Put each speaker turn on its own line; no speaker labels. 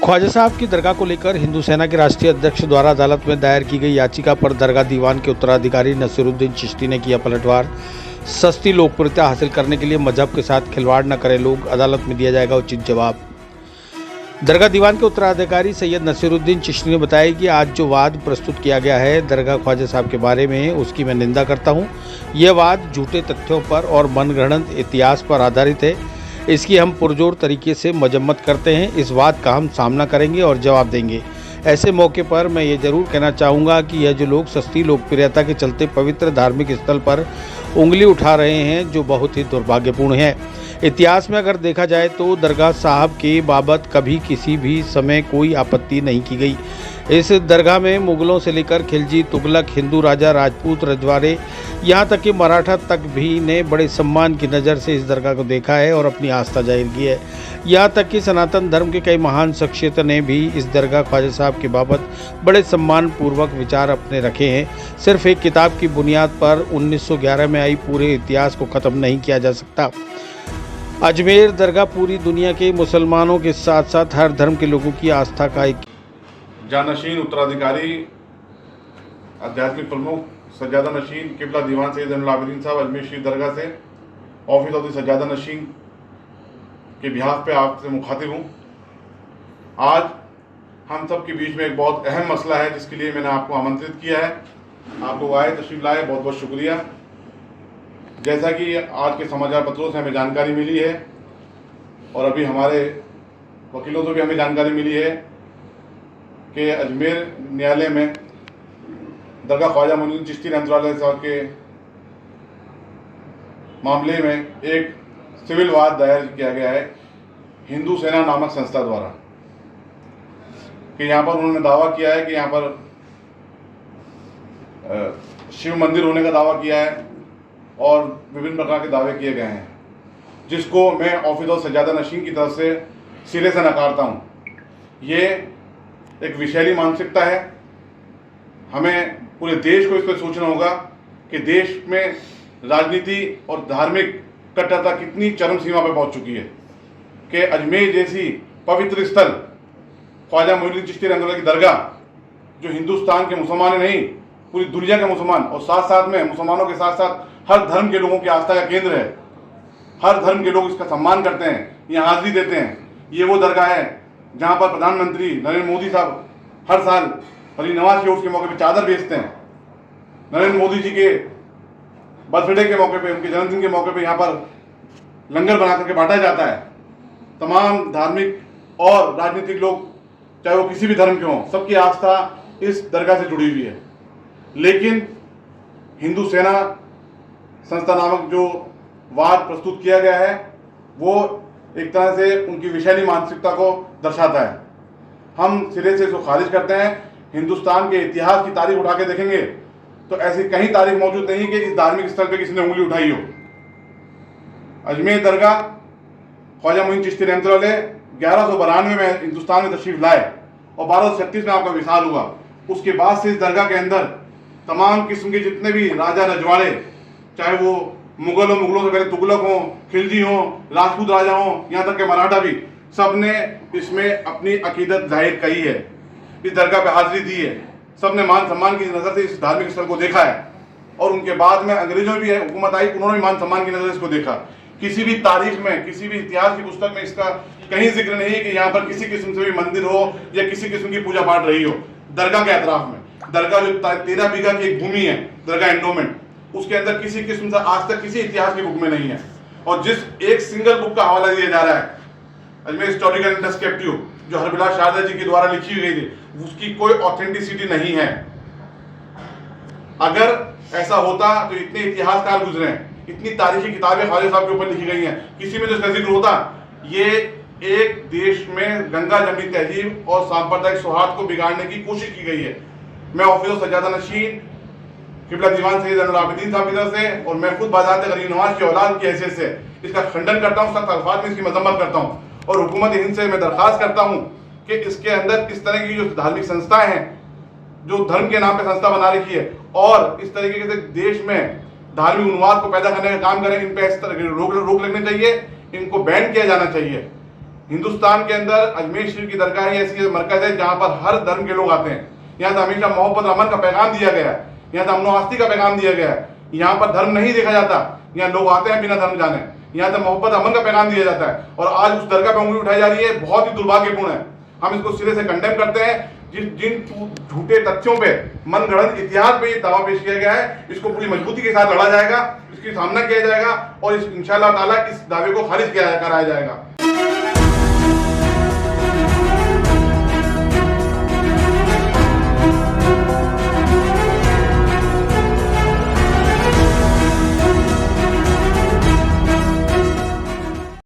ख्वाजा साहब की दरगाह को लेकर हिंदू सेना के राष्ट्रीय अध्यक्ष द्वारा अदालत में दायर की गई याचिका पर दरगाह दीवान के उत्तराधिकारी नसीरुद्दीन चिश्ती ने किया पलटवार। सस्ती लोकप्रियता हासिल करने के लिए मजहब के साथ खिलवाड़ न करें लोग, अदालत में दिया जाएगा उचित जवाब। दरगाह दीवान के उत्तराधिकारी सैयद नसीरुद्दीन चिश्ती ने बताया कि आज जो वाद प्रस्तुत किया गया है दरगाह ख्वाजा साहब के बारे में, उसकी मैं निंदा करता हूँ। यह वाद झूठे तथ्यों पर और मनगढ़ंत इतिहास पर आधारित है। इसकी हम पुरजोर तरीके से मजम्मत करते हैं। इस बात का हम सामना करेंगे और जवाब देंगे। ऐसे मौके पर मैं ये जरूर कहना चाहूँगा कि यह जो लोग सस्ती लोकप्रियता के चलते पवित्र धार्मिक स्थल पर उंगली उठा रहे हैं, जो बहुत ही दुर्भाग्यपूर्ण है। इतिहास में अगर देखा जाए तो दरगाह साहब के बाबत कभी किसी भी समय कोई आपत्ति नहीं की गई। इस दरगाह में मुगलों से लेकर खिलजी, तुगलक, हिंदू राजा, राजपूत, रजवाड़े, यहाँ तक कि मराठा तक भी ने बड़े सम्मान की नज़र से इस दरगाह को देखा है और अपनी आस्था जाहिर की है। यहाँ तक कि सनातन धर्म के कई महान शख्सियतों ने भी इस दरगाह ख्वाजा साहब के बाबत बड़े सम्मान पूर्वक विचार अपने रखे हैं। सिर्फ एक किताब की बुनियाद पर 1911 में आई पूरे इतिहास को ख़त्म नहीं किया जा सकता। अजमेर दरगाह पूरी दुनिया के मुसलमानों के साथ साथ हर धर्म के लोगों की आस्था का एक
जानशीन उत्तराधिकारी आध्यात्मिक प्रमुख सज्जादा नशीन किबला दीवान सैयद ज़ैनुल आबिदीन साहब अजमेर शरीफ दरगाह से ऑफिस ऑफ द सज्जादा नशीन के बिहाफ पे आपसे मुखातिब हूँ। आज हम सब के बीच में एक बहुत अहम मसला है जिसके लिए मैंने आपको आमंत्रित किया है। आप लोग आए, तशरीफ लाए, बहुत बहुत शुक्रिया। जैसा कि आज के समाचार पत्रों से हमें जानकारी मिली है और अभी हमारे वकीलों से भी हमें जानकारी मिली है कि अजमेर न्यायालय में दरगाह ख्वाजा मोइनुद्दीन चिश्ती रहमतुल्लाह साहब के मामले में एक सिविल वाद दायर किया गया है हिंदू सेना नामक संस्था द्वारा कि यहाँ पर उन्होंने दावा किया है कि यहाँ पर शिव मंदिर होने का दावा किया है और विभिन्न प्रकार के दावे किए गए हैं, जिसको मैं ऑफिस ऑफ सज्जादा नशीन की तरफ से सिरे से नकारता हूँ। ये एक विषैली मानसिकता है। हमें पूरे देश को इस पर सोचना होगा कि देश में राजनीति और धार्मिक कट्टरता कितनी चरम सीमा पर पहुंच चुकी है कि अजमेर जैसी पवित्र स्थल ख्वाजा मोइनुद्दीन चिश्ती रहमतुल्लाह की दरगाह, जो हिंदुस्तान के मुसलमान नहीं पूरी दुनिया के मुसलमान और साथ साथ में मुसलमानों के साथ साथ हर धर्म के लोगों की आस्था का केंद्र है, हर धर्म के लोग इसका सम्मान करते हैं, यहाँ हाजिरी देते हैं। ये वो दरगाह है जहाँ पर प्रधानमंत्री नरेंद्र मोदी साहब हर साल अली नवाज के उर्स के मौके पर चादर बेचते हैं। नरेंद्र मोदी जी के बर्थडे के मौके पे, उनके जन्मदिन के मौके पे यहाँ पर लंगर बना करके बांटा जाता है। तमाम धार्मिक और राजनीतिक लोग, चाहे वो किसी भी धर्म के हों, सबकी आस्था इस दरगाह से जुड़ी हुई है। लेकिन हिंदू सेना संस्था नामक जो वाद प्रस्तुत किया गया है वो एक तरह से उनकी विषैली मानसिकता को दर्शाता है। हम सिरे से इसको खारिज करते हैं। हिंदुस्तान के इतिहास की तारीख उठा के देखेंगे तो ऐसी कहीं तारीख मौजूद नहीं कि इस धार्मिक स्थल पे किसी ने उंगली उठाई हो। अजमेर दरगाह ख्वाजा मोइनुद्दीन चिश्ती रहमतुल्लाह 1192 में हिंदुस्तान में तशरीफ लाए और 1236 में आपका विसाल हुआ। उसके बाद से इस दरगाह के अंदर तमाम किस्म के जितने भी राजा रजवाड़े, चाहे वो मुगल हो, मुगलों से पहले तुगलक हो, खिलजी हो, राजपूत राजा हो, यहाँ तक के मराठा भी, सब ने इसमें अपनी अकीदत जाहिर कही है, इस दरगाह पे हाजिरी दी है। सब ने मान सम्मान की नज़र से इस धार्मिक स्थल को देखा है और उनके बाद में अंग्रेजों भी हुकूमत आई, उन्होंने भी मान सम्मान की नज़र से इसको देखा। किसी भी तारीख में, किसी भी इतिहास की पुस्तक में इसका कहीं जिक्र नहीं है कि यहाँ पर किसी किस्म से भी मंदिर हो या किसी किस्म की पूजा पाठ रही हो। दरगाह के अतराफ में, दरगाह जो 13 बीघा की एक भूमि है, दरगाह एंडोमेंट, उसके अंदर किसी किस्म से आज तक किसी इतिहास की बुक में नहीं है। और जिस एक सिंगल बुक का हवाला दिया जा रहा है, अजमेर हिस्टोरिकल एंड डिस्क्रिप्टिव, जो हरबिलास शारदा जी के द्वारा लिखी हुई थी, उसकी कोई ऑथेंटिसिटी नहीं है। अगर ऐसा होता तो इतने इतिहासकार गुजरे हैं, इतनी तारीखी किताबें ख्वाजा साहब के ऊपर लिखी गई हैं, किसी में तो इसका जिक्र होता। ये एक देश में गंगा जमनी तहजीब और सांप्रदायिक सौहार्द को बिगाड़ने की कोशिश की गई है। मैं ऑफिस ऑफ सज्जादा नशीन किबला दीवान सैयद ज़ैनुल आबिदीन साहब की तरफ से और मैं खुद बाज़ात गरीब नवाज की औलाद की हैसियत से इसका खंडन करता हूँ, सख्त अल्फाज में इसकी मजम्मत करता हूँ और हुकूमत हिंद से मैं दरख्वास्त करता हूँ कि इसके अंदर इस तरह की जो धार्मिक संस्थाएं हैं, जो धर्म के नाम पे संस्था बना रखी है और इस तरीके से देश में धार्मिक उन्माद को पैदा करने का काम करें, इन पर इस तरह रोक लगनी चाहिए, इनको बैन किया जाना चाहिए। हिंदुस्तान के अंदर अजमेर शरीफ की दरगाह ही ऐसी मरकज है जहाँ पर हर धर्म के लोग आते हैं। यहाँ से हमेशा मोहब्बत अमन का पैगाम दिया गया है, यहाँ से अमन आस्ती का पैगाम दिया गया है। यहाँ पर धर्म नहीं देखा जाता, यहाँ लोग आते हैं बिना धर्म जाने, यहाँ से मोहब्बत अमन का पैगाम दिया जाता है। और आज उस दरगाह पर उंगली उठाई जा रही है, बहुत ही दुर्भाग्यपूर्ण है। हम इसको सिरे से कंडेम करते हैं। जिन झूठे तथ्यों पे, मनगढ़ंत इतिहास पे ये दावा पेश किया गया है, इसको पूरी मजबूती के साथ लड़ा जाएगा, इसकी सामना किया जाएगा और इंशाअल्लाह ताला इस दावे को खारिज कराया जाएगा।